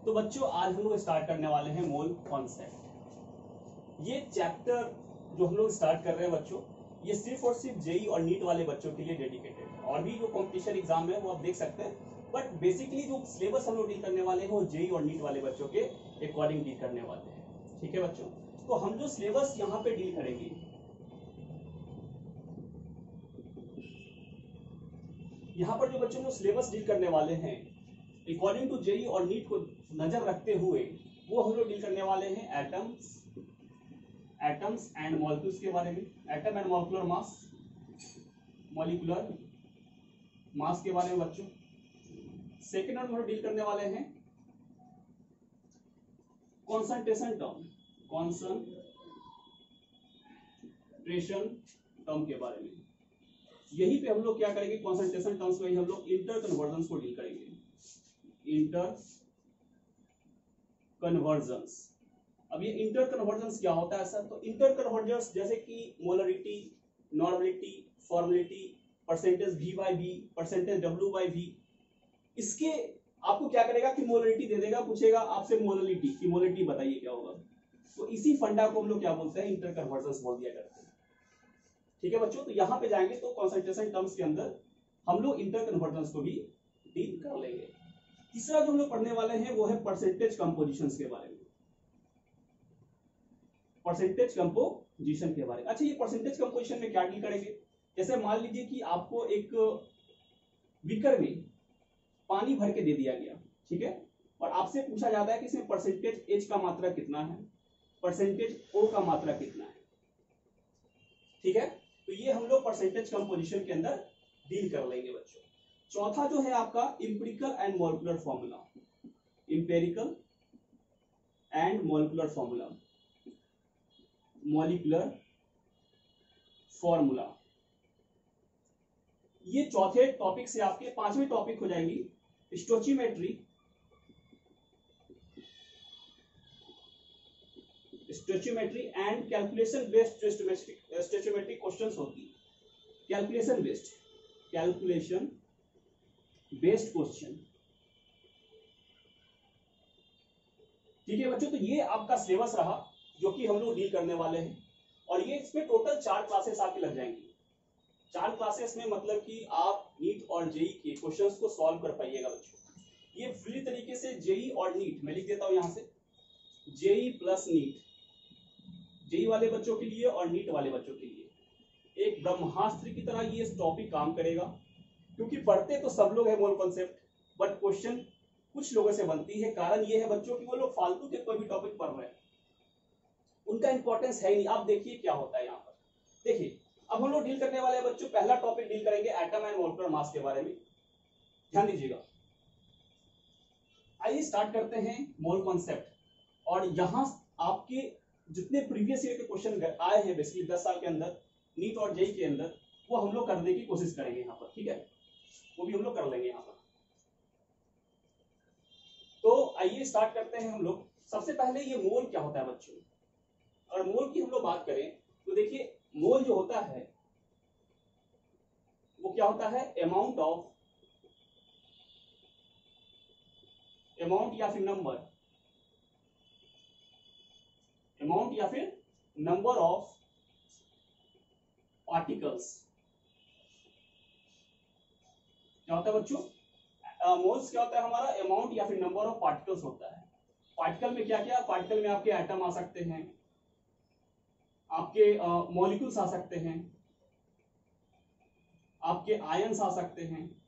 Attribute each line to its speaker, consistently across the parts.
Speaker 1: तो बच्चों आज हम लोग स्टार्ट करने वाले हैं मोल कॉन्सेप्ट। ये चैप्टर जो हम लोग स्टार्ट कर रहे हैं बच्चों, ये सिर्फ और सिर्फ जेई और नीट वाले बच्चों के लिए डेडिकेटेड है। और भी जो कॉम्पिटिशन एग्जाम है वो आप देख सकते हैं, बट बेसिकली जो सिलेबस हम लोग डील करने वाले हैं वो जेई और नीट वाले बच्चों के अकॉर्डिंग डील करने वाले हैं। ठीक है बच्चों, तो हम जो सिलेबस यहाँ पे डील करेंगे, यहाँ पर जो बच्चों हम सिलेबस डील करने वाले हैं अकॉर्डिंग टू जेई और नीट को नजर रखते हुए, वो हम लोग डील करने वाले हैं एटम्स एंड मॉलिक्यूल्स के बारे में, एटम एंड मॉलिक्यूलर मास के बारे में बच्चों। सेकेंड हम लोग डील करने वाले हैं कॉन्सेंट्रेशन टर्म के बारे में। यही पे हम लोग क्या करेंगे, कॉन्सेंट्रेशन टर्म्स में हम लोग इंटर कन्वर्जन को डील करेंगे। इंटर कन्वर्जन, अब ये इंटर कन्वर्जन क्या होता है सर? तो इंटर कन्वर्जन जैसे कि molarity, normality, formality, percentage V by V, percentage W by V, इसके आपको क्या करेगा कि मोलरिटी दे देगा, पूछेगा आपसे मोलरिटी की मोलरिटी बताइए क्या होगा। तो इसी फंडा को हम लोग क्या बोलते हैं, इंटर कन्वर्जन बोल दिया करते हैं। ठीक है बच्चों, तो यहाँ पे जाएंगे तो कॉन्सेंट्रेशन टर्म्स के अंदर हम लोग इंटर कन्वर्जन को भी डील कर लेंगे। तीसरा जो हम लोग पढ़ने वाले हैं वो है परसेंटेज कंपोजिशंस के बारे में, परसेंटेज कंपोजिशन के बारे में। अच्छा, ये परसेंटेज कंपोजिशन में क्या डील करेंगे? जैसे मान लीजिए कि आपको एक बीकर में पानी भर के दे दिया गया, ठीक है, और आपसे पूछा जाता है कि इसमें परसेंटेज H का मात्रा कितना है, परसेंटेज O का मात्रा कितना है। ठीक है, तो ये हम लोग परसेंटेज कंपोजिशन के अंदर डील कर लेंगे बच्चों। चौथा जो है आपका empirical and molecular formula, empirical and molecular formula, molecular formula. ये चौथे टॉपिक से आपके पांचवें टॉपिक हो जाएंगी स्टोचियोमेट्री, एंड कैलकुलेशन बेस्ड स्टोचियोमेट्री क्वेश्चंस होती है, कैलकुलेशन बेस्ड क्वेश्चन। ठीक है बच्चों, तो ये आपका सिलेबस रहा जो कि हम लोग डील करने वाले हैं। और ये इसमें टोटल 4 क्लासेस आपके लग जाएंगी। 4 क्लासेस में मतलब कि आप नीट और जेई के क्वेश्चंस को सॉल्व कर पाइएगा बच्चों। ये फ्री तरीके से जेई और नीट, मैं लिख देता हूं यहां से, जेई प्लस नीट, जेई वाले बच्चों के लिए और नीट वाले बच्चों के लिए एक ब्रह्मास्त्र की तरह ये टॉपिक काम करेगा। क्योंकि पढ़ते तो सब लोग है मोल कॉन्सेप्ट, बट क्वेश्चन कुछ लोगों से बनती है। कारण ये है बच्चों कि वो लोग फालतू के कोई भी टॉपिक पढ़ रहे हैं, उनका इंपॉर्टेंस है ही नहीं। आप देखिए क्या होता है यहाँ पर, देखिए अब हम लोग डील करने वाले हैं बच्चों, पहला टॉपिक डील करेंगे एटम एंड मॉलिक्यूलर मास के बारे में। ध्यान दीजिएगा, आइए स्टार्ट करते हैं मोल कॉन्सेप्ट। और यहाँ आपके जितने प्रीवियस ईयर के क्वेश्चन आए हैं बेसिकली 10 साल के अंदर नीट और जेई के अंदर, वो हम लोग करने की कोशिश करेंगे यहाँ पर। ठीक है, वो भी हम लोग कर लेंगे यहाँ पर। तो आइए स्टार्ट करते हैं हम लोग। सबसे पहले ये मोल क्या होता है बच्चों? और मोल की हम लोग बात करें तो देखिए, मोल जो होता है वो क्या होता है, अमाउंट या फिर नंबर ऑफ पार्टिकल्स। क्या होता है बच्चों? मोल्स क्या होता है हमारा, अमाउंट या फिर नंबर ऑफ पार्टिकल्स होता है। पार्टिकल में क्या क्या, पार्टिकल में आपके एटम आ सकते हैं, आपके मॉलिक्यूल्स आ सकते हैं, आपके आयंस आ सकते हैं,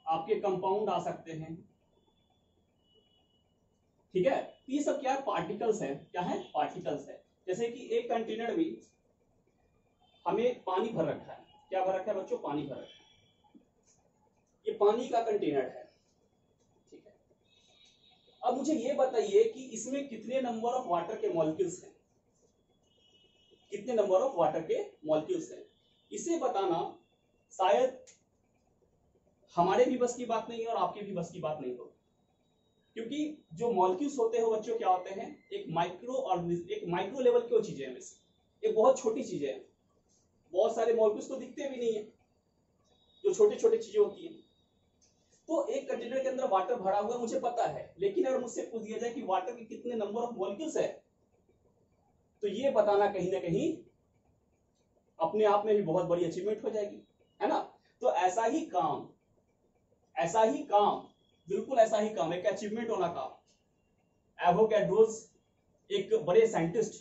Speaker 1: आपके कंपाउंड आ सकते हैं। ठीक है, ये सब क्या है, पार्टिकल्स है। क्या है, पार्टिकल्स है। जैसे कि एक कंटेनर में हमें पानी भर रखा है। क्या भर रखा है बच्चों? पानी भर रखा है। ये पानी का कंटेनर है। ठीक है, अब मुझे ये बताइए कि इसमें कितने नंबर ऑफ वाटर के मॉलिक्यूल्स हैं, कितने नंबर ऑफ वाटर के मॉलिक्यूल्स हैं। इसे बताना शायद हमारे भी बस की बात नहीं है और आपके भी बस की बात नहीं होगी। क्योंकि जो मॉलिक्यूल्स होते हैं बच्चों क्या होते हैं, एक माइक्रो लेवल की चीजें हैं, एक बहुत छोटी चीजें हैं। बहुत सारे मॉलिक्यूल्स तो दिखते भी नहीं है, जो छोटे छोटे चीजें होती हैं। तो एक कंटेनर के अंदर वाटर भरा हुआ मुझे पता है, लेकिन अगर मुझसे पूछ दिया जाए कि वाटर के कितने नंबर ऑफ मॉलिक्यूल्स है, तो ये बताना कहीं ना कहीं अपने आप में भी बहुत बड़ी अचीवमेंट हो जाएगी, है ना। तो ऐसा ही काम, बिल्कुल ऐसा ही काम, एक अचीवमेंट वाला काम एवोगैड्रोस एक बड़े साइंटिस्ट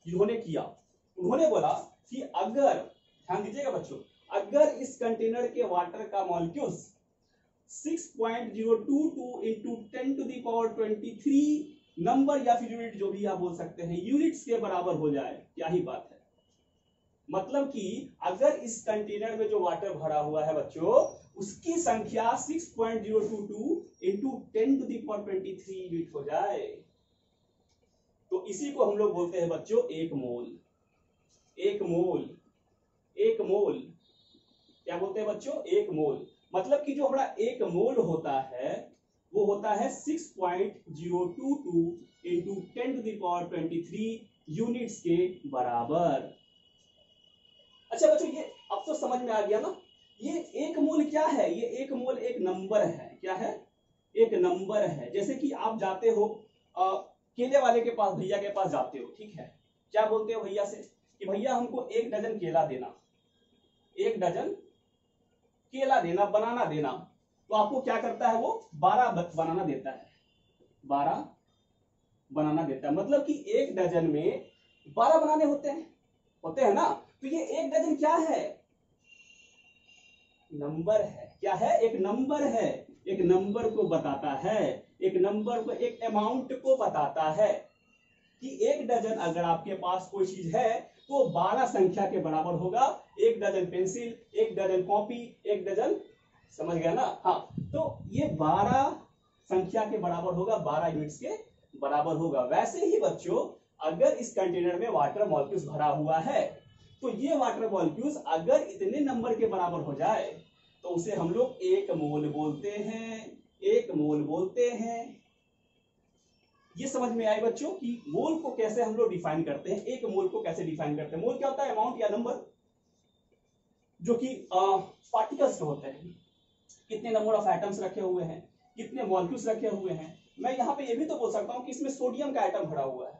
Speaker 1: जिन्होंने किया, उन्होंने बोला कि अगर, ध्यान दीजिएगा बच्चों, अगर इस कंटेनर के वाटर का मॉलिक्यूल्स 6.022 इंटू 10⁻23 नंबर या फिर यूनिट, जो भी आप बोल सकते हैं, यूनिट्स के बराबर हो जाए, क्या ही बात है। मतलब कि अगर इस कंटेनर में जो वाटर भरा हुआ है बच्चों, उसकी संख्या 6.022 इंटू 10⁻23 यूनिट हो जाए, तो इसी को हम लोग बोलते हैं बच्चों एक मोल। एक मोल, एक मोल क्या बोलते हैं बच्चों? एक मोल। मतलब कि जो हमारा एक मोल होता है वो होता है 6.022 इंटू 10⁻23 यूनिट्स के बराबर। अच्छा बच्चों, ये अब तो समझ में आ गया ना। ये एक मोल क्या है? ये एक मोल एक नंबर है। क्या है? एक नंबर है। जैसे कि आप जाते हो केले वाले के पास, भैया के पास जाते हो, ठीक है, क्या बोलते हो भैया से कि भैया हमको 1 डजन केला देना, 1 डजन केला देना, बनाना देना। तो आपको क्या करता है वो? 12 बनाना देता है, 12 बनाना देता है। मतलब कि 1 डजन में 12 बनाने होते हैं ना। तो ये 1 डजन क्या है? नंबर है। क्या है? एक नंबर है। एक नंबर को बताता है, एक नंबर को, एक अमाउंट को बताता है कि 1 डजन अगर आपके पास कोई चीज है तो 12 संख्या के बराबर होगा। 1 dozen pencil, 1 dozen copy, 1 dozen, समझ गया ना? हाँ, तो ये 12 संख्या के बराबर होगा, 12 यूनिट्स के बराबर होगा। वैसे ही बच्चों, अगर इस कंटेनर में वाटर मॉलिक्यूल्स भरा हुआ है, तो ये वाटर मॉलिक्यूल्स अगर इतने नंबर के बराबर हो जाए तो उसे हम लोग एक मोल बोलते हैं। एक मोल बोलते हैं। ये समझ में आए बच्चों कि मोल को कैसे हम लोग डिफाइन करते हैं? एक मोल को कैसे डिफाइन करते हैं? मोल क्या होता है? अमाउंट या नंबर जो कि पार्टिकल्स के होते हैं। कितने नंबर ऑफ एटम्स रखे हुए हैं, कितने मॉलिक्यूल्स रखे हुए हैं। मैं यहाँ पे ये भी तो बोल सकता हूँ कि इसमें सोडियम का एटम भरा हुआ है,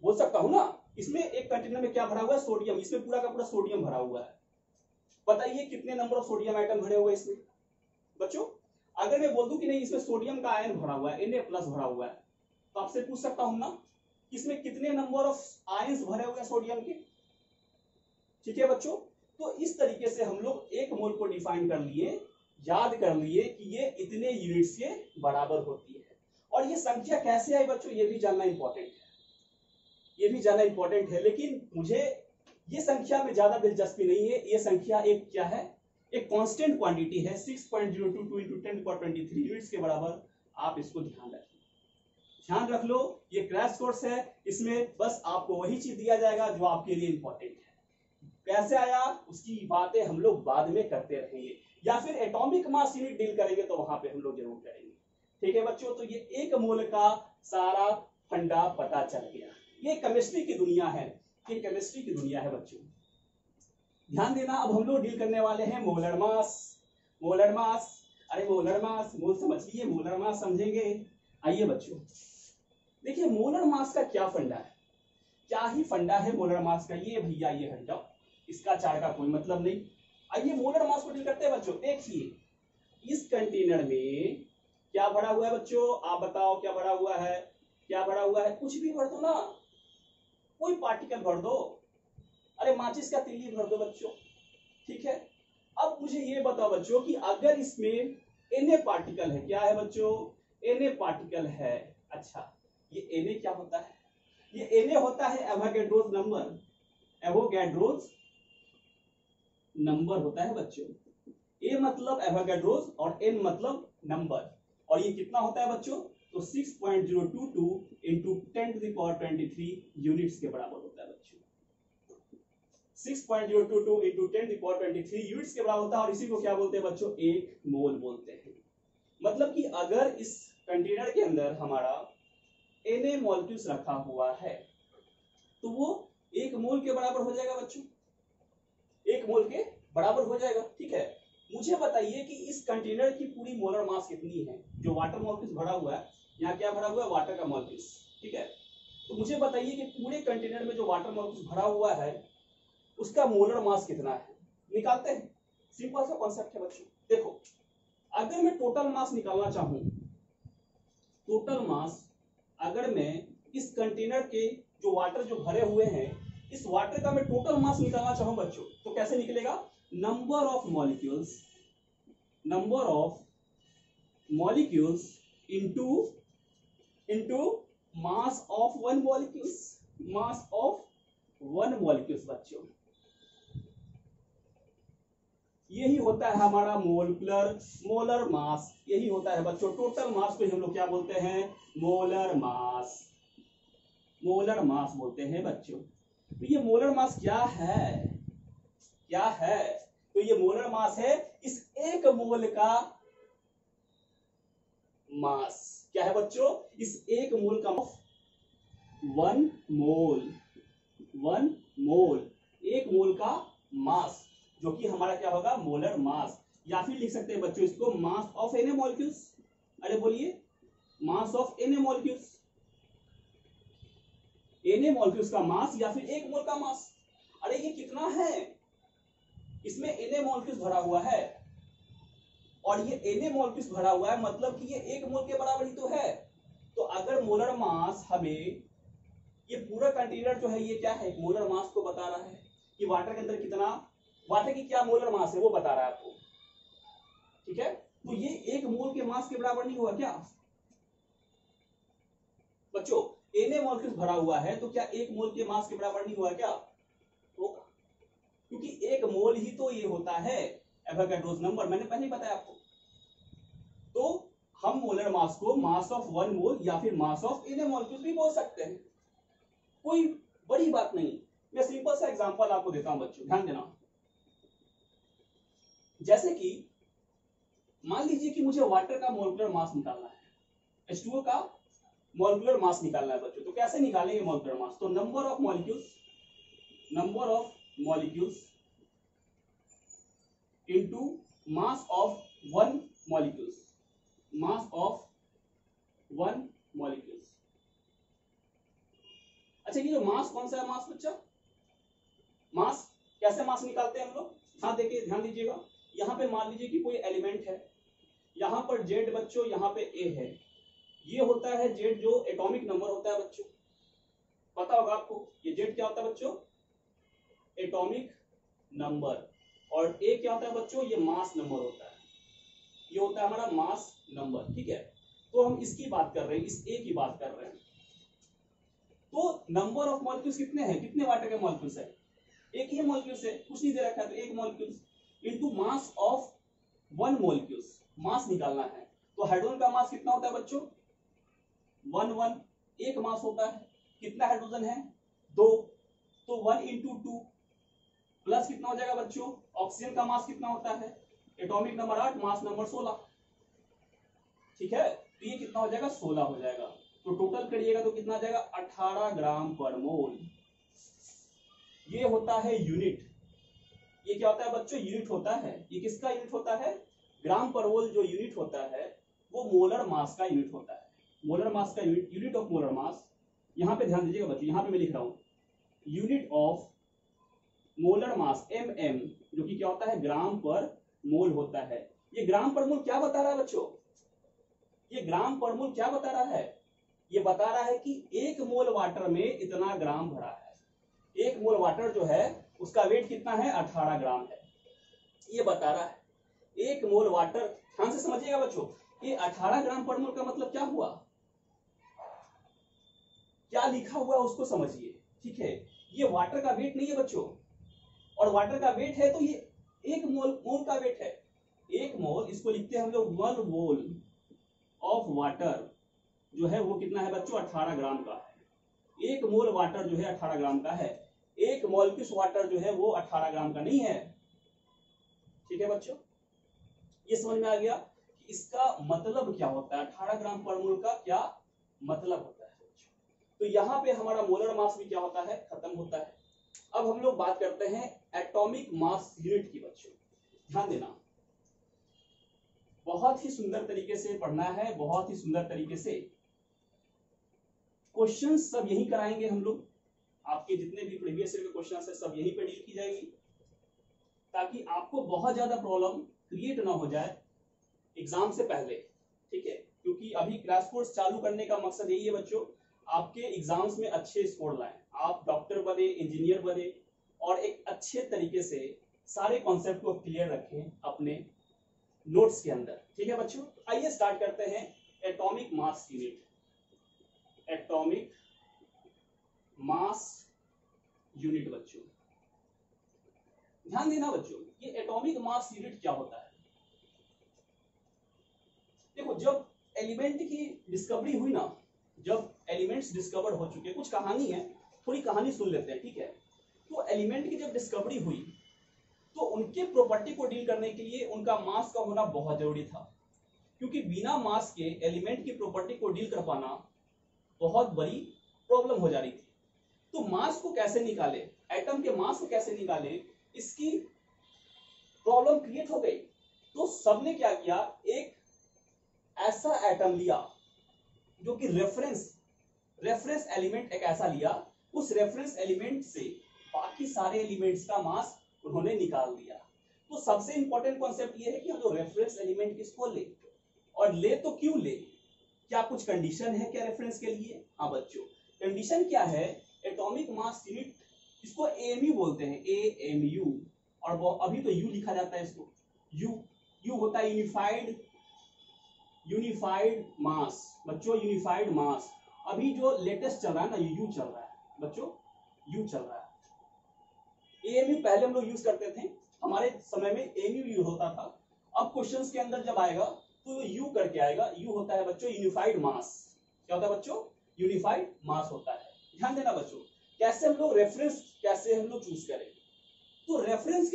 Speaker 1: बोल सकता हूं ना। इसमें एक कंटेनर में क्या भरा हुआ है? सोडियम। इसमें पूरा का पूरा सोडियम भरा हुआ है। बताइए कितने नंबर ऑफ सोडियम आइटम भरे हुए इसमें बच्चों? अगर मैं बोल दूं कि नहीं, इसमें सोडियम का आयन भरा हुआ है, Na+ भरा हुआ है, तो आपसे पूछ सकता हूं ना इसमें कितने नंबर ऑफ आयंस भरे हुए हैं सोडियम के। ठीक है बच्चों, तो इस तरीके से हम लोग एक मोल को डिफाइन कर लिए, याद कर लिए कि ये इतने यूनिट्स के बराबर होती है। और ये संख्या कैसे आई बच्चों, ये भी जानना इंपॉर्टेंट है, ये भी जानना इंपॉर्टेंट है। लेकिन मुझे ये संख्या में ज्यादा दिलचस्पी नहीं है। ये संख्या एक क्या है? एक कांस्टेंट क्वांटिटी है, 6.022 इंटू 10⁻23 यूनिट्स के बराबर। आप इसको ध्यान रखिए, ध्यान रख लो। ये क्रैश कोर्स है, इसमें बस आपको वही चीज दिया जाएगा जो आपके लिए इंपॉर्टेंट है। कैसे आया उसकी बातें हम लोग बाद में करते रहेंगे, या फिर एटॉमिक मास यूनिट डील करेंगे तो वहां पे हम लोग जरूर करेंगे। ठीक है बच्चों, तो ये एक मोल का सारा फंडा पता चल गया। ये केमिस्ट्री की दुनिया है, ये केमिस्ट्री की दुनिया है बच्चों, ध्यान देना। अब हम लोग डील करने वाले हैं मोलर मास। मोलर मास, अरे मोलर मास, मोल समझिए, मोलर मास समझेंगे। आइए बच्चों, देखिए मोलर मास का क्या फंडा है, क्या ही फंडा है मोलर मास का। ये भैया ये हट जाओ, इसका चार का कोई मतलब नहीं। आइए मोलर मास को डील करते हैं बच्चों। देखिए इस कंटेनर में क्या भरा हुआ है बच्चों? आप बताओ क्या भरा हुआ है? क्या भरा हुआ है? कुछ भी भर दो ना, कोई पार्टिकल भर दो। अरे माचिस का तीली भर दो बच्चों, ठीक है। अब मुझे ये बताओ बच्चों कि अगर इसमें Na पार्टिकल है, क्या है बच्चों? Na पार्टिकल है। अच्छा, ये Na क्या होता है? ये Na होता है एवोगैड्रोस नंबर। एवोगैड्रोस नंबर होता है बच्चों। A मतलब एवोगैड्रोस और N मतलब नंबर। और ये कितना होता है बच्चों? तो 6.022 इंटू 10⁻23 यूनिट्स के बराबर होता है बच्चों। 6.022 इंटू 10⁻23 यूनिट्स के बराबर होता है। और इसी को क्या बोलते हैं बच्चों? एक मोल बोलते हैं। मतलब कि अगर इस कंटेनर के अंदर हमारा Na मॉलिक्यूल्स रखा हुआ है तो वो एक मोल के बराबर हो जाएगा बच्चों, एक मोल के बराबर हो जाएगा, ठीक है। मुझे बताइए कि इस कंटेनर की पूरी मोलर मास कितनी है। जो वाटर मॉलिक्यूल्स भरा हुआ है, यहाँ क्या भरा हुआ है, वाटर का मॉलिक्यूल्स, ठीक है। तो मुझे बताइए कि पूरे कंटेनर में जो वाटर मॉलिक्यूल्स भरा हुआ है उसका मोलर मास कितना है। निकालते हैं, सिंपल सा कॉन्सेप्ट है बच्चों। देखो, अगर मैं टोटल मास निकालना चाहूं, टोटल मास अगर मैं इस कंटेनर के जो वाटर जो भरे हुए हैं, इस वाटर का मैं टोटल मास निकालना चाहूं बच्चों, तो कैसे निकलेगा, number of molecules into mass of one molecules बच्चों। यही होता है हमारा मोलर मास, यही होता है बच्चों। टोटल मास को हम लोग क्या बोलते हैं, मोलर मास बोलते हैं बच्चों। तो ये मोलर मास क्या है, तो ये मोलर मास है इस एक मोल का मास। क्या है बच्चों, इस एक मोल का वन मोल, एक मोल का मास, जो कि हमारा क्या होगा, मोलर मास। या फिर लिख सकते हैं बच्चों इसको mass of N A molecules. अरे बोलिए, mass of N A molecules, N A molecules का मास या फिर एक मोल का मास। अरे ये कितना है, इसमें एन ए मॉलिक्यूल्स भरा हुआ है और ये एन ए मॉलिक्यूल्स भरा हुआ है, मतलब कि ये एक मोल के बराबर ही तो है। तो अगर मोलर मास हमें, ये पूरा कंटेनर जो है ये क्या है, मोलर मास को बता रहा है कि वाटर के अंदर कितना, वाटर की क्या मोलर मास है वो बता रहा है आपको, ठीक है। तो ये एक मोल के मास के बराबर नहीं हुआ क्या बच्चों, एन ए मॉलिक्यूल्स भरा हुआ है तो क्या एक मोल के मास के बराबर नहीं हुआ क्या, होगा, क्योंकि एक मोल ही तो ये होता है एवोगाड्रोस नंबर, मैंने पहले ही बताया आपको। तो हम मोलर मास को मास ऑफ वन मोल या फिर mass of N A molecules भी बोल सकते हैं, कोई बड़ी बात नहीं। मैं सिंपल सा एग्जांपल आपको देता हूं बच्चों, ध्यान देना। जैसे कि मान लीजिए कि मुझे वाटर का मोलिकुलर मास निकालना है, H2O का मोलिकुलर मास निकालना है बच्चों। तो कैसे निकालेंगे मोलिकुलर मास, तो number of molecules into mass of one molecules. अच्छा, ये जो मास कौन सा है मास बच्चा, मास कैसे मास निकालते हैं हम लोग, हाँ देखिए ध्यान दीजिएगा। यहां पे मान लीजिए कि कोई एलिमेंट है, यहां पर जेड बच्चों, यहां पे ए है, ये होता है जेड जो एटॉमिक नंबर होता है बच्चों, पता होगा आपको। ये जेड क्या होता है बच्चों, एटॉमिक नंबर, और ए क्या होता है बच्चों, ये मास नंबर होता है, ये होता है हमारा मास नंबर, ठीक है। तो हम इसकी बात कर रहे हैं, इस ए की बात कर रहे हैं। तो नंबर ऑफ मॉलिक्यूल्स कितने हैं, कितने वाटर के मॉलिक्यूल्स है, एक ही मॉलिक्यूल्स है, कुछ नहीं दे रखा है, तो एक molecules into mass of one molecules, mass निकालना है। तो हाइड्रोजन का मास कितना होता है बच्चों, 1 एक मास होता है। कितना हाइड्रोजन है, 2, तो 1 इंटू 2 प्लस कितना हो जाएगा बच्चों, ऑक्सीजन का मास कितना होता है, एटॉमिक नंबर 8, मास नंबर 16, ठीक है। तो ये कितना हो जाएगा, 16 हो जाएगा। तो टोटल करिएगा तो कितना आ जाएगा, 18 ग्राम पर मोल। ये होता है यूनिट, ये क्या होता है बच्चों, यूनिट होता है। ये किसका यूनिट होता है, ग्राम पर मोल जो यूनिट होता है वो मोलर मास का यूनिट होता है। मोलर मास का यूनिट ऑफ मोलर मास, यहां पे ध्यान दीजिएगा बच्चों, यहां पे मैं लिख रहा हूं unit of molar mass mm, जो कि क्या होता है, ग्राम पर मोल होता है। ये ग्राम पर मोल क्या बता रहा है बच्चों, ये ग्राम पर मोल क्या बता रहा है, ये बता रहा है कि एक मोल वाटर में इतना ग्राम भरा है। एक मोल वाटर जो है उसका वेट कितना है, 18 ग्राम है, ये बता रहा है। एक मोल वाटर, ध्यान से समझिएगा बच्चों, ये 18 ग्राम पर मोल का मतलब क्या हुआ, क्या लिखा हुआ उसको समझिए, ठीक है। ये वाटर का वेट नहीं है बच्चों, और वाटर का वेट है तो ये एक मोल का वेट है। एक मोल, इसको लिखते हैं हम लोग 1 मोल ऑफ वाटर, जो है वो कितना है बच्चों, 18 ग्राम का है। एक मोल वाटर जो है 18 ग्राम का है, एक मॉलिक्यूल्स वाटर जो है वो 18 ग्राम का नहीं है, ठीक है बच्चों। ये समझ में आ गया कि इसका मतलब क्या होता है, 18 ग्राम पर मोल का क्या मतलब होता है बच्चों। तो यहाँ पे हमारा मोलर मास भी क्या होता है, खत्म होता है। अब हम लोग बात करते हैं एटॉमिक मास यूनिट की बच्चों, ध्यान देना। बहुत ही सुंदर तरीके से पढ़ना है, बहुत ही सुंदर तरीके से क्वेश्चन सब यही कराएंगे हम लोग। आपके जितने भी प्रीवियस ईयर के क्वेश्चन है सब यहीं पे डील की जाएगी, ताकि आपको बहुत ज्यादा प्रॉब्लम क्रिएट ना हो जाए एग्जाम से पहले, ठीक है। क्योंकि अभी क्रैश कोर्स चालू करने का मकसद यही है बच्चों, आपके एग्जाम्स में अच्छे स्कोर लाएं, आप डॉक्टर बने, इंजीनियर बने, और एक अच्छे तरीके से सारे कॉन्सेप्ट को क्लियर रखें अपने नोट्स के अंदर, ठीक है बच्चों। आइए स्टार्ट करते हैं atomic mass unit. Atomic mass unit बच्चों, ध्यान देना बच्चों, ये एटॉमिक मास यूनिट क्या होता है। देखो, जब एलिमेंट की डिस्कवरी हुई ना, जब एलिमेंट्स डिस्कवर हो चुके, कुछ कहानी है, थोड़ी कहानी सुन लेते हैं, ठीक है। तो एलिमेंट की जब डिस्कवरी हुई तो उनके प्रॉपर्टी को डील करने के लिए उनका मास का होना बहुत जरूरी था, क्योंकि बिना मास के एलिमेंट की प्रॉपर्टी को डील कर पाना बहुत बड़ी प्रॉब्लम हो जा रही थी। तो मास को कैसे निकाले, एटम के मास को कैसे निकाले, इसकी प्रॉब्लम क्रिएट हो गई। तो सबने क्या किया, एक ऐसा एटम लिया जो कि रेफरेंस एलिमेंट एक ऐसा लिया, उस रेफरेंस एलिमेंट से बाकी सारे एलिमेंट्स का मास उन्होंने निकाल दिया। तो सबसे इंपॉर्टेंट कॉन्सेप्ट ये है कि हम जो रेफरेंस एलिमेंट किसको ले, और ले तो क्यों ले, क्या कुछ कंडीशन है क्या रेफरेंस के लिए। हाँ बच्चों, कंडीशन क्या है, एटॉमिक मास यूनिट, इसको एएमयू बोलते हैं, एएमयू, और अभी तो यू लिखा जाता है इसको, यू होता है यूनिफाइड मास बच्चों, यूनिफाइड मास। अभी जो लेटेस्ट चल रहा है ना, यू चल रहा है बच्चों, यू चल रहा है। एएमयू पहले हम लोग यूज करते थे, हमारे समय में एएमयू यूज होता था। अब क्वेश्चंस के अंदर जब आएगा तो यू करके आएगा, यू होता है बच्चों यूनिफाइड मास। क्या होता है बच्चों, यूनिफाइड मास होता है। ध्यान देना बच्चों, कैसे हम लोग रेफरेंस कैसे हम लोग चूज करें। तो रेफरेंस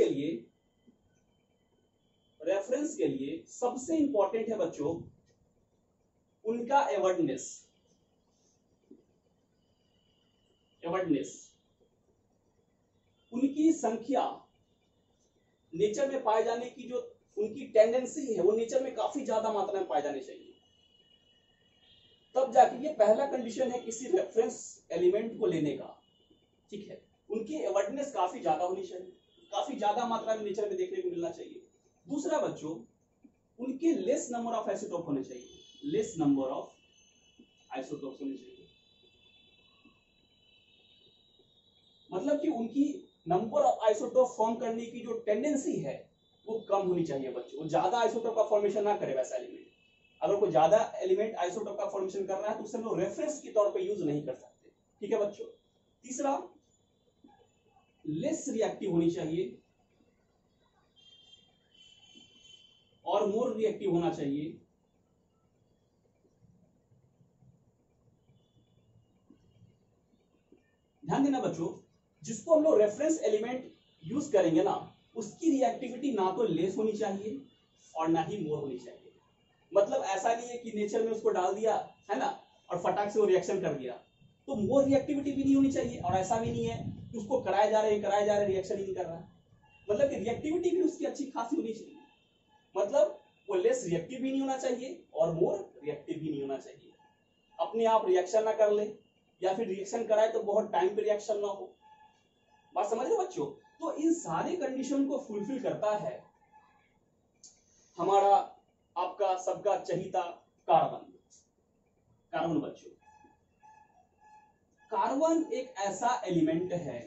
Speaker 1: के लिए सबसे इंपॉर्टेंट है बच्चों उनका एवर्डनेस। उनकी संख्या, नेचर में पाए जाने की जो उनकी टेंडेंसी है, वो नेचर में काफी ज्यादा मात्रा में पाए जाने चाहिए। तब जाके ये पहला कंडीशन है किसी रेफरेंस एलिमेंट को लेने का, ठीक है। उनकी एवर्डनेस काफी ज्यादा होनी चाहिए, काफी ज्यादा मात्रा में नेचर में देखने को मिलना चाहिए। दूसरा बच्चों, उनके लेस नंबर ऑफ आइसोटोप होने चाहिए, लेस नंबर ऑफ आइसोटोप्स होने चाहिए। मतलब कि उनकी नंबर ऑफ आइसोटोप फॉर्म करने की जो टेंडेंसी है वो कम होनी चाहिए बच्चों, वो ज्यादा आइसोटोप का फॉर्मेशन ना करे वैसा एलिमेंट। अगर कोई ज्यादा एलिमेंट आइसोटोप का फॉर्मेशन कर रहा है तो उसे हम लोग रेफरेंस के तौर पे यूज नहीं कर सकते, ठीक है बच्चों। तीसरा, लेस रिएक्टिव होनी चाहिए और मोर रिएक्टिव होना चाहिए। ध्यान देना बच्चों, जिसको हम लोग रेफरेंस एलिमेंट यूज करेंगे ना, उसकी रिएक्टिविटी ना तो लेस होनी चाहिए और ना ही मोर होनी चाहिए। मतलब ऐसा नहीं है कि नेचर में उसको डाल दिया है ना और फटाक से वो रिएक्शन कर दिया, तो मोर रिएक्टिविटी भी नहीं होनी चाहिए, और ऐसा भी नहीं है कि उसको कराए जा रहे रिएक्शन ही नहीं कर रहा है। मतलब कि रिएक्टिविटी भी उसकी अच्छी खासी होनी चाहिए। मतलब वो लेस रिएक्टिव भी नहीं होना चाहिए और मोर रिएक्टिव भी नहीं होना चाहिए। अपने आप रिएक्शन ना कर ले, या फिर रिएक्शन कराए तो बहुत टाइम पे रिएक्शन ना हो। बात समझ रहे बच्चों। तो इन सारे कंडीशन को फुलफिल करता है हमारा आपका सबका चहीता कार्बन बच्चों। कार्बन एक ऐसा एलिमेंट है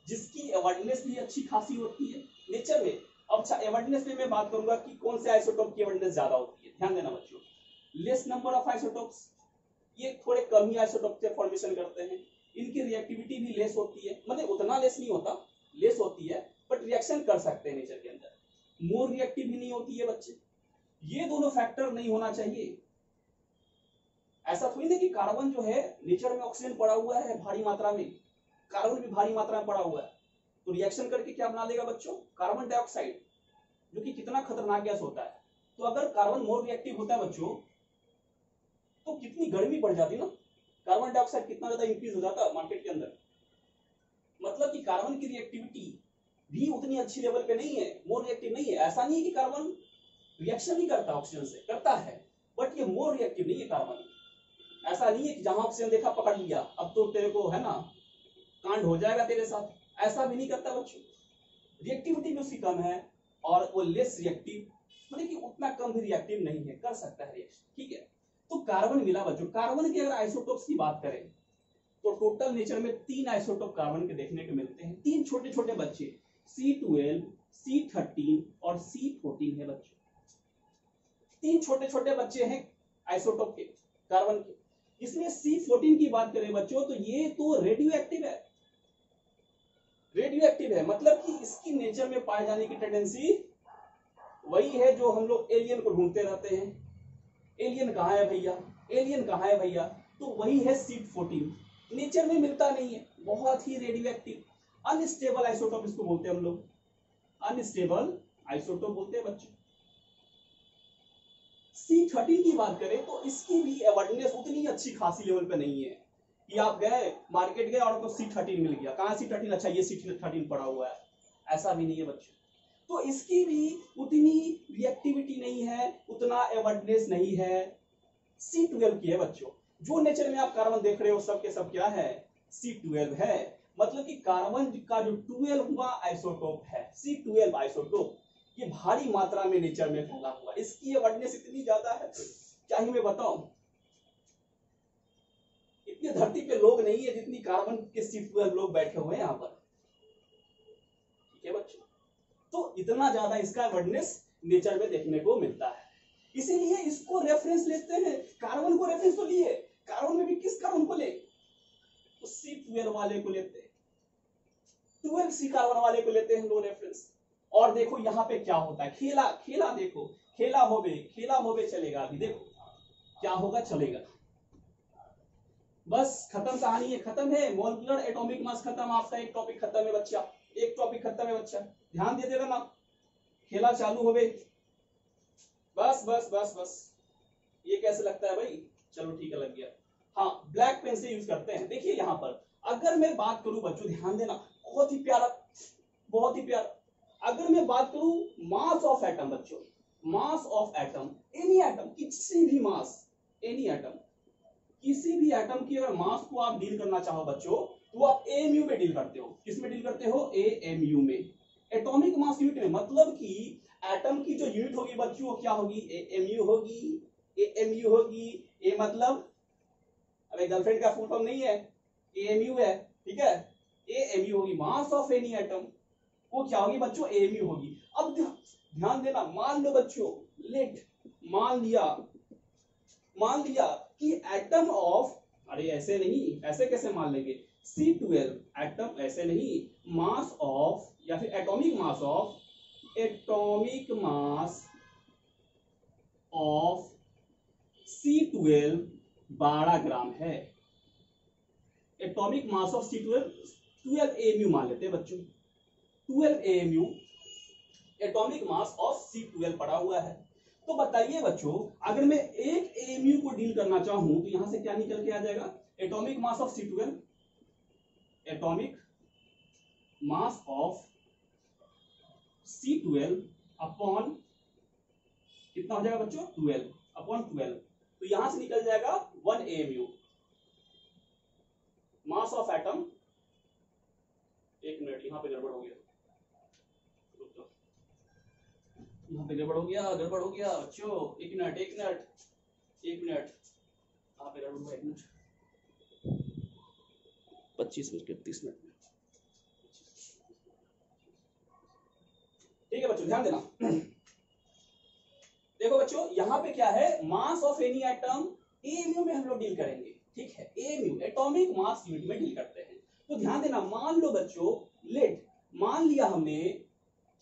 Speaker 1: जिसकी एवर्डनेस भी अच्छी खासी होती है नेचर में। अब अच्छा, एवर्डनेस में मैं बात करूंगा कि कौन से आइसोटोप की एवर्डनेस ज्यादा होती है। ध्यान देना बच्चों, लेस नंबर ऑफ आइसोटोप्स, ये थोड़े कम ही आइसोटोप के फॉर्मेशन करते हैं, इनकी रिएक्टिविटी भी लेस होती है, मतलब उतना लेस नहीं होता, लेस होती है बट रिएक्शन कर सकते हैं नेचर के अंदर। मोर रिएक्टिव भी नहीं होती है बच्चे। ये दोनों फैक्टर नहीं होना चाहिए। ऐसा थोड़ी ना कि कार्बन जो है नेचर में ऑक्सीजन पड़ा हुआ है भारी मात्रा में, कार्बन भी भारी मात्रा में पड़ा हुआ है, तो रिएक्शन करके क्या बना लेगा बच्चों, कार्बन डाइऑक्साइड, जो कि कितना खतरनाक गैस होता है। तो अगर कार्बन मोर रिएक्टिव होता है बच्चों तो कितनी गर्मी बढ़ जाती ना, कार्बन डाइऑक्साइड कितना ज्यादा इंक्रीज हो जाता मार्केट के अंदर। मतलब कि कार्बन की रिएक्टिविटी भी उतनी अच्छी लेवल पे नहीं है, मोर रिएक्टिव नहीं है। ऐसा नहीं है कि कार्बन रिएक्शन नहीं करता ऑक्सीजन से, करता है बट ये मोर रिएक्टिव नहीं है कार्बन। ऐसा नहीं है कि जहां ऑक्सीजन देखा पकड़ लिया, अब तो तेरे को है ना कांड हो जाएगा तेरे साथ, ऐसा भी नहीं करता बच्चों। रिएक्टिविटी भी उसकी कम है और वो लेस रिएक्टिव, मतलब कि उतना कम भी रिएक्टिव नहीं है, कर सकता है रिएक्शन, ठीक है। तो कार्बन मिला बच्चों। कार्बन के अगर आइसोटोप्स की बात करें तो टोटल नेचर में 3 आइसोटोप कार्बन के देखने को मिलते हैं। 3 छोटे छोटे बच्चे C12, C13 और C14 है बच्चों। 3 छोटे छोटे बच्चे हैं आइसोटोप के कार्बन के। इसमें C14 की बात करें बच्चों तो ये तो रेडियो एक्टिव है। रेडियो एक्टिव है मतलब कि इसकी नेचर में पाए जाने की टेंडेंसी वही है जो हम लोग एलियन को ढूंढते रहते हैं। एलियन कहाँ है भैया, एलियन कहाँ है भैया, तो वही है C14। नेचर में मिलता नहीं है, बहुत ही रेडियो एक्टिव, अनस्टेबल आइसोटोप इसको बोलते हैं हम लोग, अनस्टेबल आइसोटोप बोलते हैं बच्चों। C13 की बात करें तो इसकी भी अवेयरनेस उतनी अच्छी खासी लेवल पे नहीं है कि आप गए मार्केट गए और आपको C13 मिल गया, कहाँ C13, अच्छा ये C13 पड़ा हुआ है, ऐसा भी नहीं है बच्चों। तो इसकी भी उतनी रिएक्टिविटी नहीं है, उतना अवेयरनेस नहीं है। C12 की है बच्चों। जो नेचर में आप कार्बन देख रहे हो सब के सब क्या है, C12 है। मतलब कि कार्बन का जो 12वां आइसोटोप है C12 आइसोटोप, ये भारी मात्रा में नेचर में फैला हुआ, इसकी अवेयरनेस इतनी ज्यादा है क्या ही मैं बताऊं। इतनी धरती पे लोग नहीं है जितनी कार्बन के C12 लोग बैठे हुए हैं यहाँ पर, ठीक है बच्चों। तो इतना ज्यादा इसका अवेयरनेस नेचर में देखने को मिलता है, इसीलिए इसको रेफरेंस लेते हैं। कार्बन को रेफरेंस तो लिए, कार्बन में भी किस कार्बन को ले, तो C12 वाले को लेते हैं, 12C कार्बन वाले को लेते हैं हम लोग रेफरेंस। और देखो यहाँ पे क्या होता है, खेला खेला देखो, खेला होवे चलेगा। अभी देखो क्या होगा, चलेगा। बस खत्म कहानी है, खत्म है। मॉलिक्यूलर एटॉमिक मास खत्म, आपका एक टॉपिक खत्म है बच्चा, एक टॉपिक खत्म है बच्चा, ध्यान दे देना, खेला चालू होवे। बस बस बस बस, ये कैसे लगता है भाई, चलो ठीक है लग गया। हाँ, ब्लैक पेन से यूज करते हैं। देखिए यहाँ पर अगर मैं बात करूं बच्चों, ध्यान देना, बहुत ही प्यारा, बहुत ही प्यारा। अगर मैं बात करूं मास ऑफ एटम बच्चों, mass of atom, any atom, किसी भी मास, एनी एटम, किसी भी एटम की अगर मास को आप डील करना चाहो बच्चों तो आप एएमयू में डील करते हो। किसमें डील करते हो, एएमयू में, एटॉमिक मास यूनिट में। मतलब कि एटम की जो यूनिट होगी बच्चों वो क्या होगी, एएमयू होगी, एएमयू होगी। ए मतलब अबे गर्लफ्रेंड का फुल फॉर्म नहीं है, एएमयू है, ठीक है। एएमयू होगी, मास ऑफ एनी एटम, वो क्या होगी बच्चों, एएमयू होगी। अब ध्यान देना, मान लो बच्चों, लेट, मान लिया कि एटम ऑफ, अरे ऐसे नहीं, ऐसे कैसे मान लेंगे, C12 एटम, ऐसे नहीं, मास ऑफ या फिर atomic mass of, atomic mass of C12 12 ग्राम है। Atomic mass of C12 12 AMU मान लेते हैं बच्चों, 12 AMU atomic mass of C12 पड़ा हुआ है। तो बताइए बच्चों, अगर मैं एक AMU को डील करना चाहूं तो यहां से क्या निकल के आ जाएगा, atomic mass of C12, atomic mass of C12 upon कितना हो जाएगा बच्चों, 12 अपॉन 12, तो यहां से निकल जाएगा 1 AMU मास ऑफ एटम। एक मिनट, यहां पे गड़बड़ हो गया, यहाँ पे गड़बड़ हो गया बच्चों, एक मिनट यहाँ पे गड़बड़ हुआ, 1 मिनट, 25 मिनट 30 मिनट में, ठीक है बच्चों ध्यान देना। देखो बच्चों यहाँ पे क्या है, mass of any atom, AMU में हम लोग डील करेंगे, ठीक है, एएमयू एटॉमिक मास यूनिट में डील करते हैं। तो ध्यान देना, मान लो बच्चों, लेट, मान लिया हमने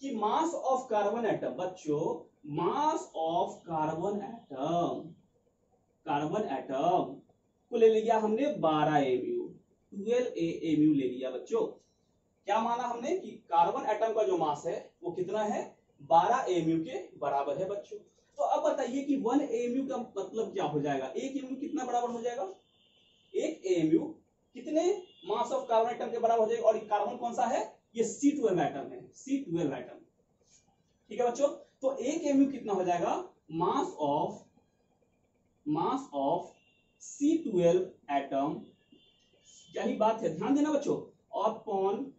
Speaker 1: कि मास ऑफ कार्बन एटम बच्चों, मास ऑफ कार्बन एटम को ले लिया हमने 12 AMU, 12 AMU ले लिया बच्चों। क्या माना हमने कि कार्बन एटम का जो मास है वो कितना है, 12 AMU के बराबर है बच्चों। तो अब बताइए कि 1 AMU का मतलब क्या हो जाएगा, एक AMU कितना बराबर हो जाएगा, एक AMU कितने मास ऑफ कार्बन एटम के बराबर हो जाएगा। और कार्बन कौन सा है, ये C12 एटम है, C12 एटम, ठीक है बच्चों। तो 1 mu कितना हो जाएगा, मास ऑफ C12 एटम, क्या ही बात है, ध्यान देना बच्चों, अपॉन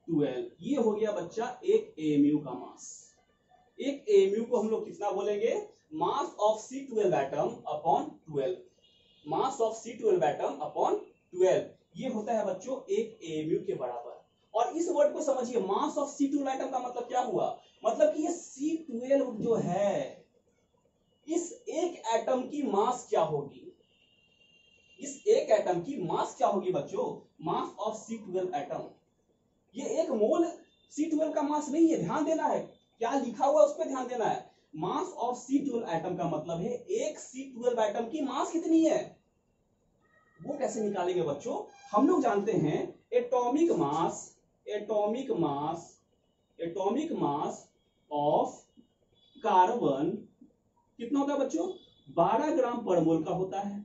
Speaker 1: 12, ये हो गया बच्चा 1 AMU का मास। 1 AMU को हम लोग कितना बोलेंगे, mass of C12 atom upon 12, mass of C12 atom upon 12, ये होता है बच्चों 1 AMU के बराबर। और इस वर्ड को समझिए, मास ऑफ C12 एटम का मतलब क्या हुआ, मतलब कि ये C12 जो है, इस एक एटम की मास क्या होगी, इस एक एटम की मास क्या होगी बच्चों, मास ऑफ C12 एटम। ये एक मोल C12 का मास नहीं है, ध्यान देना है, क्या लिखा हुआ उस पर ध्यान देना है। मास ऑफ C12 एटम का मतलब है एक C12 एटम की मास कितनी है, वो कैसे निकालेंगे बच्चों, हम लोग जानते हैं एटॉमिक मास ऑफ कार्बन कितना होता है बच्चों, 12 ग्राम पर मोल का होता है।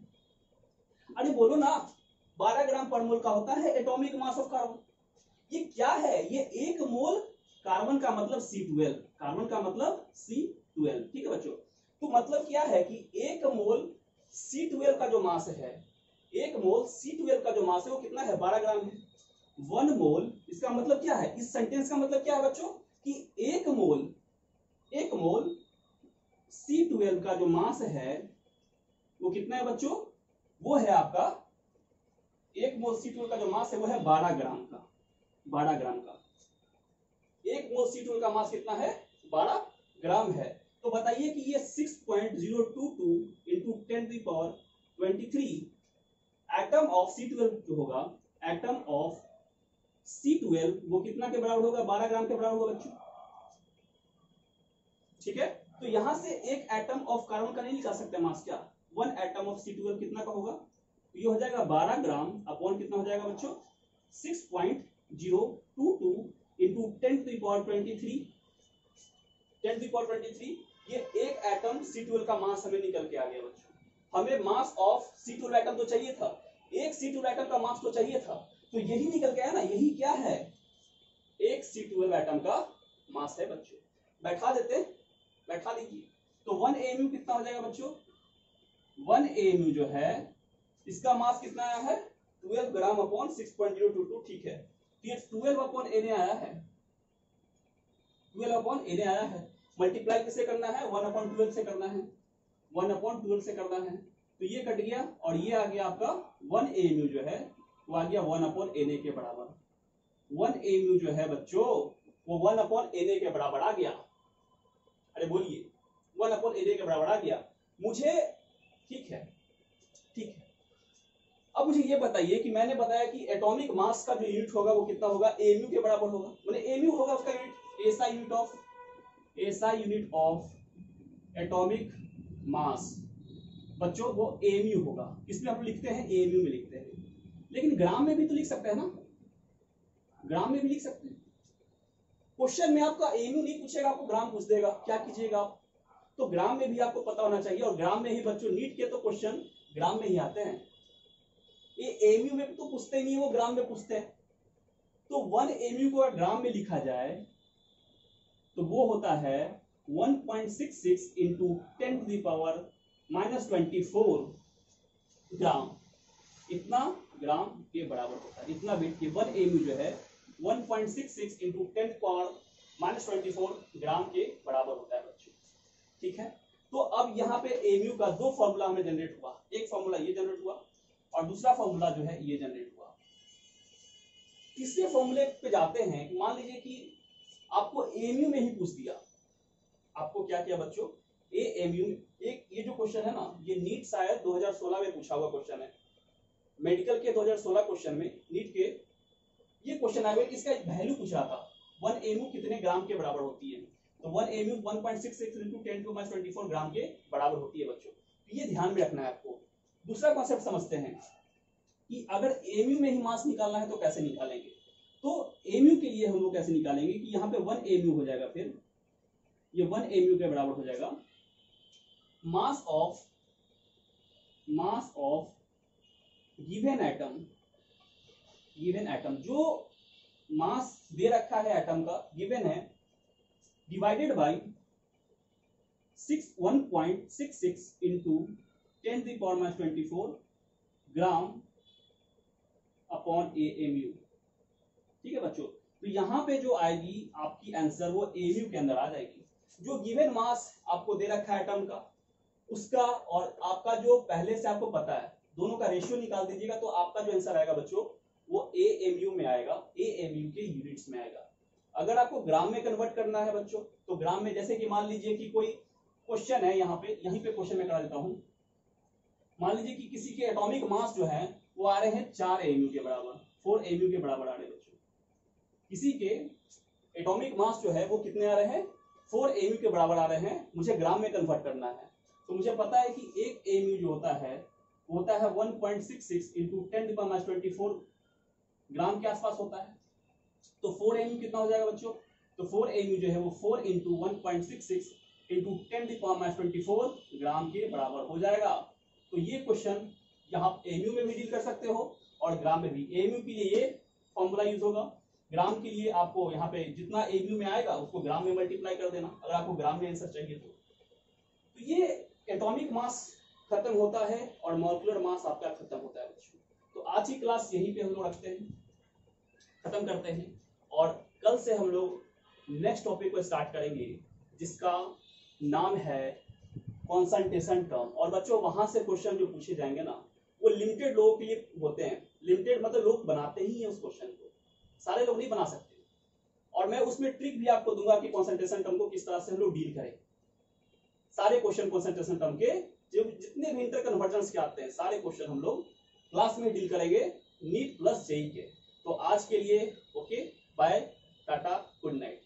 Speaker 1: अरे बोलो ना, 12 ग्राम पर मोल का होता है एटॉमिक मास ऑफ कार्बन। ये क्या है, ये 1 मोल कार्बन का मतलब C12, कार्बन का मतलब C12, ठीक है बच्चों। तो मतलब क्या है कि 1 मोल C12 का जो मास है, 1 मोल C12 का जो मास है वो कितना है, 12 ग्राम है। 1 मोल, इसका मतलब क्या है, इस सेंटेंस का मतलब क्या है बच्चों, कि 1 मोल C12 का जो मास है वो कितना है बच्चों, वो है आपका, 1 मोल C12 का जो मास है वो है 12 ग्राम का, 12 ग्राम का। 1 मोल C12 का मास कितना है, 12 ग्राम है। तो बताइए कि ये 6.022 इंटू 10⁻23 एटम ऑफ C12 जो होगा, एटम ऑफ C12 वो कितना के बराबर होगा, 12 ग्राम के बराबर होगा बच्चों, ठीक है। तो यहां से एक एटम ऑफ कार्बन का नहीं निकाल सकते मास, क्या 1 एटम ऑफ C12 कितना का होगा, तो ये हो जाएगा 12 ग्राम अपॉन कितना हो जाएगा बच्चों, 6.022 इंटू 10⁻23, ये एक एटम C12 का मास हमें निकल के आ गया बच्चों। हमें मास ऑफ C12 एटम तो चाहिए था, एक C12 एटम का मास तो चाहिए था, तो यही निकल के आया ना, यही क्या है, एक C12 एटम का मास है बच्चों। बैठा लीजिए। तो 1 AMU कितना हो जाएगा बच्चों, 1 AMU जो है इसका मास कितना आया है, 12 ग्राम अपॉन 6.022, ठीक है। ये 12 अपॉन Na आया है, 12 अपॉन Na आया है। मल्टीप्लाई किससे करना है, 1 अपॉन 12 से करना है, 1 अपॉन 12 से करना है। तो ये कट गया और ये आ गया आपका 1 AMU जो है वो आ गया 1 अपॉन Na के बराबर। 1 AMU जो है बच्चों वो 1 अपॉन Na के बराबर आ गया। अरे बोलिए, 1 अपॉन Na के बराबर आ गया मुझे, ठीक है। अब मुझे ये बताइए कि मैंने बताया कि एटॉमिक मास का जो यूनिट होगा वो कितना होगा, AMU के बराबर होगा, मतलब AMU होगा उसका unit, SI unit of atomic mass बच्चों वो AMU होगा। इसमें हम लिखते हैं AMU में लिखते हैं, लेकिन ग्राम में भी तो लिख सकते हैं ना, ग्राम में भी लिख सकते हैं। क्वेश्चन में आपका AMU नहीं पूछेगा, आपको ग्राम पूछ देगा, क्या कीजिएगा आप, तो ग्राम में भी आपको पता होना चाहिए। और ग्राम में ही बच्चों नीट के तो क्वेश्चन ग्राम में ही आते हैं, ये AMU में तो पूछते ही नहीं, वो ग्राम में पूछते हैं। तो 1 AMU को ग्राम में लिखा जाए तो वो होता है 1.66 इंटू 10⁻⁻24 ग्राम, इतना ग्राम के बराबर होता है, इतना वेट के 1 AMU जो है 1.66 इंटू 10⁻⁻24 ग्राम के बराबर होता है बच्चों, ठीक है। तो अब यहाँ पे AMU का 2 फॉर्मूला हमें जनरेट हुआ, एक फॉर्मूला ये जनरेट हुआ और दूसरा फॉर्मूला जो है ये जनरेट हुआ। तीसरे फॉर्मूले पे जाते हैं, मान लीजिए कि आपको AMU में ही पूछ दिया, आपको क्या किया बच्चों, AMU एक ये जो क्वेश्चन है ना, ये नीट शायद 2016 में पूछा हुआ क्वेश्चन है, मेडिकल के 2016 क्वेश्चन में नीट के ये क्वेश्चन आया, इसका वैल्यू पूछ रहा था 1 AMU कितने ग्राम के बराबर होती है, तो 1 AMU 1.66 इंटू 10⁻24 ग्राम के बराबर होती है बच्चों। तो ये ध्यान में रखना है आपको। दूसरा कॉन्सेप्ट समझते हैं कि अगर AMU में ही मास निकालना है तो कैसे निकालेंगे। तो AMU के लिए हम लोग कैसे निकालेंगे कि यहाँ पे 1 AMU हो जाएगा, फिर ये 1 AMU के बराबर हो जाएगा मास ऑफ गिवन एटम, जो मास दे रखा है एटम का गिवन है, divided by 1.66 into 10⁻24 gram upon AMU। ठीक है बच्चों, तो यहाँ पे जो आएगी आपकी आंसर वो AMU के अंदर आ जाएगी। जो गिवन मास आपको दे रखा है एटम का, उसका और आपका जो पहले से आपको पता है, दोनों का रेशियो निकाल दीजिएगा तो आपका जो आंसर आएगा बच्चों वो AMU में आएगा, AMU के यूनिट्स में आएगा। अगर आपको ग्राम में कन्वर्ट करना है बच्चों, तो ग्राम में जैसे कि मान लीजिए कि कोई क्वेश्चन है यहाँ पे, यहीं पे क्वेश्चन में करा देता हूँ। मान लीजिए कि किसी के एटॉमिक मास जो है वो आ रहे हैं 4 AMU के बराबर, 4 AMU के बराबर आ रहे हैं बच्चों। किसी के एटॉमिक मास जो है वो कितने आ रहे हैं, 4 AMU के बराबर आ रहे हैं। मुझे ग्राम में कन्वर्ट करना है, तो मुझे पता है कि एक AMU जो होता है वो होता है 1.66 into 10⁻24 ग्राम के आसपास होता है। तो 4 AMU कितना हो जाएगा बच्चों, तो 4 AMU जो है वो 4 into 1.66 into 10⁻24 ग्राम के बराबर हो जाएगा। तो ये क्वेश्चन यहाँ AMU में भी डील कर सकते हो और ग्राम में भी। AMU के लिए ये फॉर्मूला यूज होगा, ग्राम के लिए आपको यहाँ पे जितना AMU में आएगा उसको ग्राम में मल्टीप्लाई कर देना, अगर आपको ग्राम में आंसर चाहिए तो ये एटॉमिक मास खत्म होता है और मॉलिक्यूलर मास आपका खत्म होता है बच्चों। तो आज की क्लास यहीं पे हम लोग रखते हैं, खत्म करते हैं, और कल से हम लोग नेक्स्ट टॉपिक को स्टार्ट करेंगे जिसका नाम है कॉन्सेंट्रेशन टर्म। और बच्चों वहां से क्वेश्चन जो पूछे जाएंगे ना वो लिमिटेड लोगों के लिए होते हैं। लिमिटेड मतलब लोग बनाते ही हैं उस क्वेश्चन को, सारे लोग नहीं बना सकते। और मैं उसमें ट्रिक भी आपको दूंगा कि कॉन्सेंट्रेशन टर्म को किस तरह से हम लोग डील करें। सारे क्वेश्चन कॉन्सेंट्रेशन टर्म के जो जितने भी इंटर कन्वर्जेंस के आते हैं सारे क्वेश्चन हम लोग क्लास में डील करेंगे, नीट प्लस जेईई के। तो आज के लिए okay, bye, tata, good night.